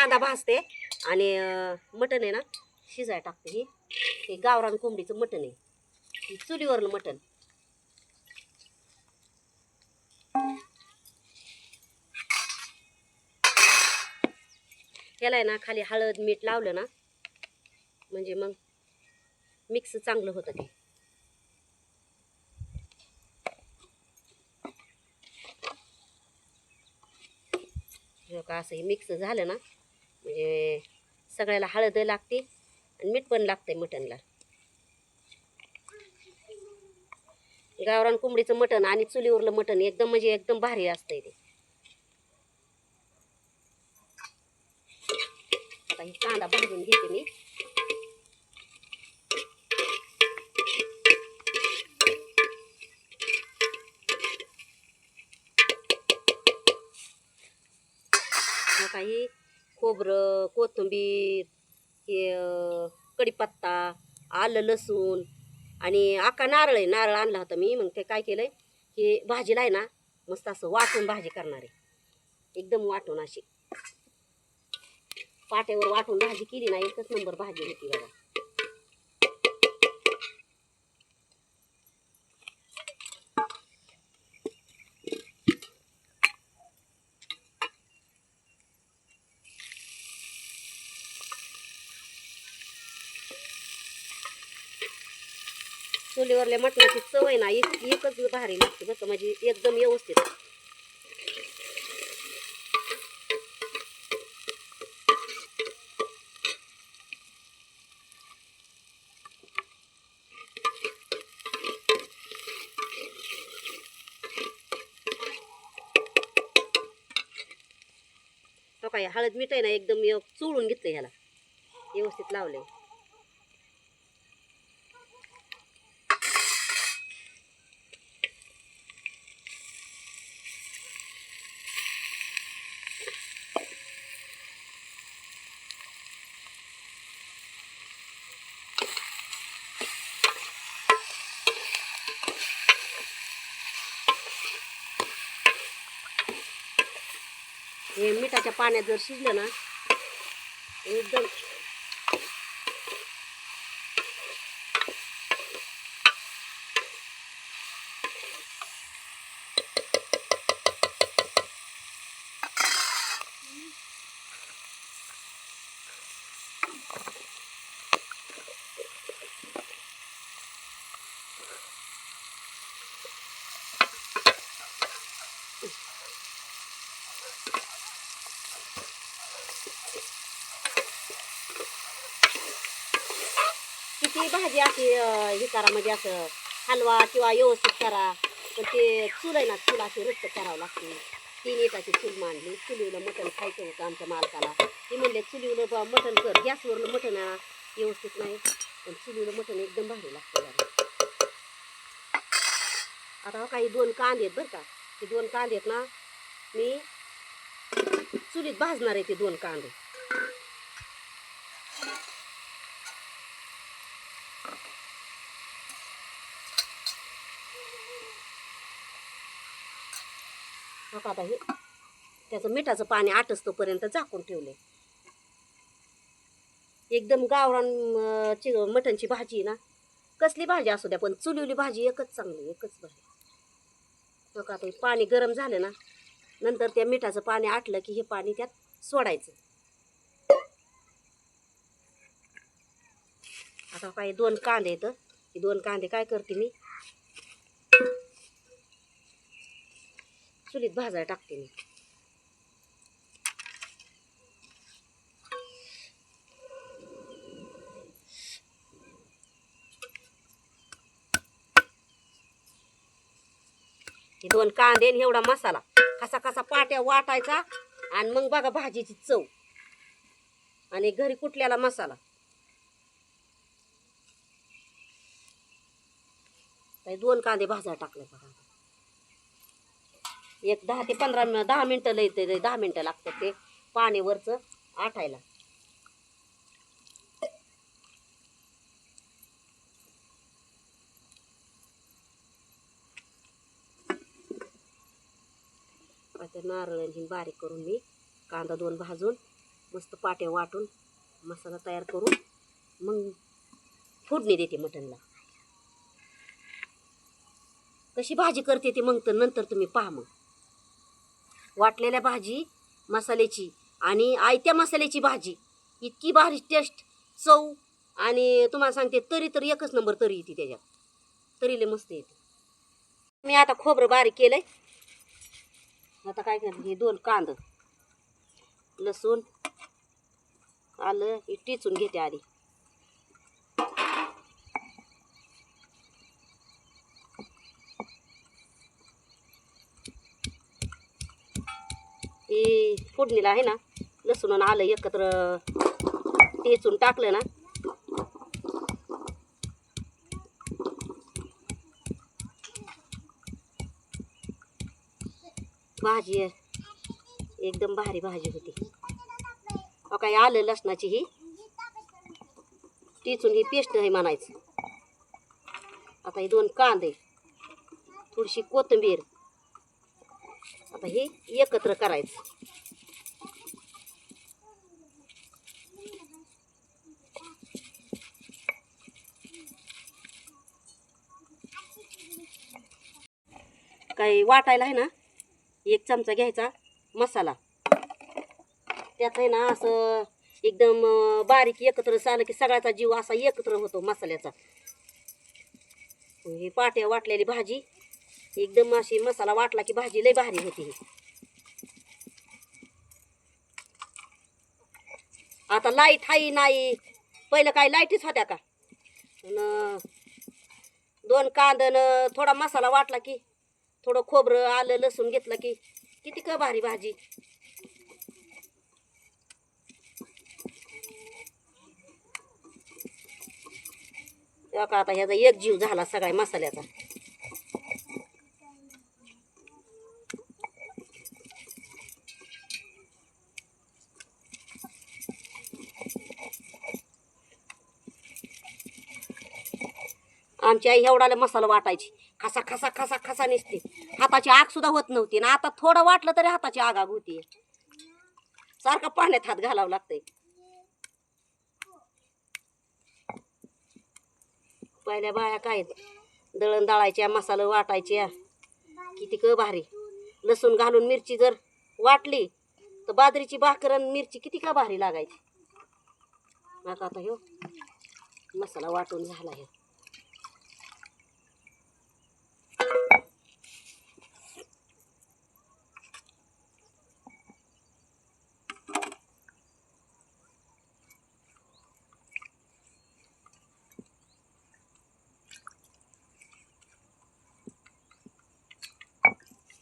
कांदा भाजते आणि मटण आहे ना शिजाय टाकते. हे गावरान कोंबडीचं मटण आहे, चुलीवरलं मटण. ह्याला आहे ना खाली हळद मीठ लावलं ना म्हणजे मग मिक्स चांगलं होतं ते. का असं मिक्स झालं ना म्हणजे सगळ्याला हळद लागते आणि मीठ पण लागतंय मटणला. गावरान कोंबडीचं मटण आणि चुलीवरलं मटण एकदम म्हणजे एकदम भारी असतंय ते. आता ही कांदा भाजून घेते मी. काही खोबरं कोथिंबीर हे कढीपत्ता आलं लसूण आणि आका नारळ आहे, नारळ आणला होता मी. मग ते काय केलंय हे भाजीला आहे ना मस्त असं वाटून भाजी करणार आहे, एकदम वाटून अशी पाट्यावर वाटून भाजी केली ना एकच नंबर भाजी होती बघा. चुलीवरल्या मटणाची चव आहे ना एकच भारी लागते बरं, म्हणजे एकदम व्यवस्थित. तो काय हळद मीठ आहे ना एकदम चोळून घेतलं, ह्याला व्यवस्थित लावले. हे मिठाच्या पाण्यात जर शिजलं ना एकदम किती भाजी अशी हे करा म्हणजे असं हलवा किंवा व्यवस्थित करा, पण ते चूल आहे ना चूल अशी रक्त करावं लागते. 3 इटाची चूल मांडली. चुलीवलं मटण खायचं होतं आमच्या मालकाला. ते म्हणले चुलीवलं मटण कर, गॅसवरलं मटण व्यवस्थित नाही, पण चुलीवलं मटण एकदम भारी लागतं जरा. आता काही 2 कांदे आहेत बरं का, ते 2 कांदे आहेत ना मी चुलीत भाजणार आहे ते 2 कांदे. आता हे त्याचं मिठाचं पाणी आटस्तोपर्यंत झाकून ठेवले. एकदम गावरान मटणची भाजी ना कसली भाजी असू द्या पण चुलीवली भाजी एकच चांगली, एकच भाजी. आता हे पाणी गरम झालं ना नंतर त्या मिठाचं पाणी आटलं की हे पाणी त्यात सोडायचं. आता काही 2 कांदे आहेत, हे 2 कांदे काय करते मी चुलीत भाजायला टाकते मी. हे 2 कांदे आणि एवढा मसाला कसा कसा पाट्या वाटायचा आणि मग बघा भाजीची चव. आणि घरी कुटल्याला मसाला. काही 2 कांदे भाजायला टाकले बघा. एक 10 ते 15 10 मिनटं लय 10 मिनटं लागतात ते पाणी वरचं आटायला. आता नारळ बारीक करून मी कांदा 2 भाजून मस्त पाट्या वाटून मसाला तयार करून मग फोडणी देते मटणला. कशी भाजी करते ते मग तर नंतर तुम्ही पहा. मग वाटलेल्या भाजी मसाल्याची आणि आयत्या मसाल्याची भाजी इतकी भारी टेस्ट चव. आणि तुम्हाला सांगते तरी तर एकच नंबर तरी येते त्याच्यात. तरी लय मस्त येते. मी आता खोबरं बारीक केलंय. आता काय करते हे 2 कांदा लसूण आलं हे टिचून घेते आधी. हे फोडणीला आहे ना लसूण आणि आलं एकत्र टेचून टाकलं ना भाजी एकदम भारी भाजी होती. काय आलं लसणाची ही टिचून ही पेस्ट आहे म्हणायचं. आता हे 2 कांदे थोडीशी कोथिंबीर आता हे एकत्र करायचं. काही वाटायला आहे ना 1 चमचा घ्यायचा मसाला. त्यात आहे ना असं एकदम बारीक एकत्र झालं की सगळ्याचा जीव असा एकत्र होतो मसाल्याचा. ही पाट्या वाटलेली भाजी एकदम अशी मसाला वाटला की भाजी लय भारी होती. ही आता लाईट हाई नाही. पहिलं काय लाईटच होत्या का. 2 कांदन थोडा मसाला वाटला की थोडं खोबरं आलं लसूण घेतलं की किती का भारी भाजी. का आता ह्याचा एक जीव झाला सगळ्या मसाल्याचा. आमची आई एवढाला मसाला वाटायची खसा खसा खसा खसा निसते. हाताची आग सुद्धा होत नव्हती ना आता थोडं वाटलं तरी हाताची आग होती. सारखं पाण्यात हात घालावं लागतंय. पहिल्या बाया काय दळण दळायच्या मसाला वाटायच्या किती क भारी. लसूण घालून मिरची जर वाटली तर बाजरीची भाकर आणि मिरची किती का भारी लागायची. आता आता ह्यो मसाला वाटून झाला. हे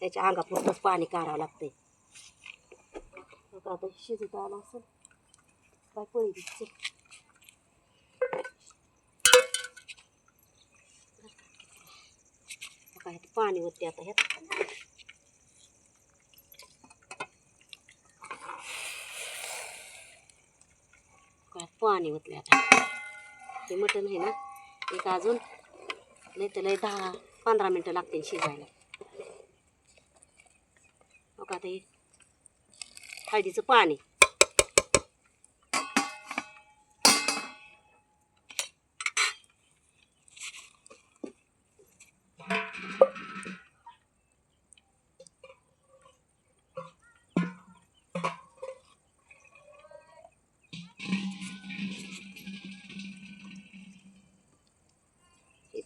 त्याच्या अंगापुरतंच पाणी काढावं लागतंय. आता शिजत आला असेल काय पळी दिसते. काय पाणी होते आता ह्यात. काय पाणी ओतले आता. हे मटण आहे ना एक अजून लय तर लय 10-15 मिनटं लागतील शिजायला. बघा आता हे हळदीचं पाणी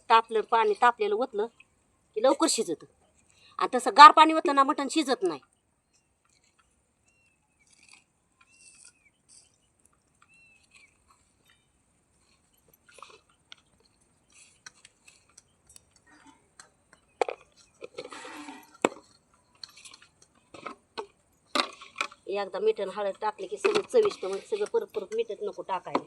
तापलं पाणी तापलेलं ओतलं की लवकर शिजत. आणि तसं गार पाणी ओतलं ना मटण शिजत नाही. एकदा मीठ हळद टाकले की सगळं चविष्ट. म्हणजे सगळं परत परत मीठच नको टाकायला.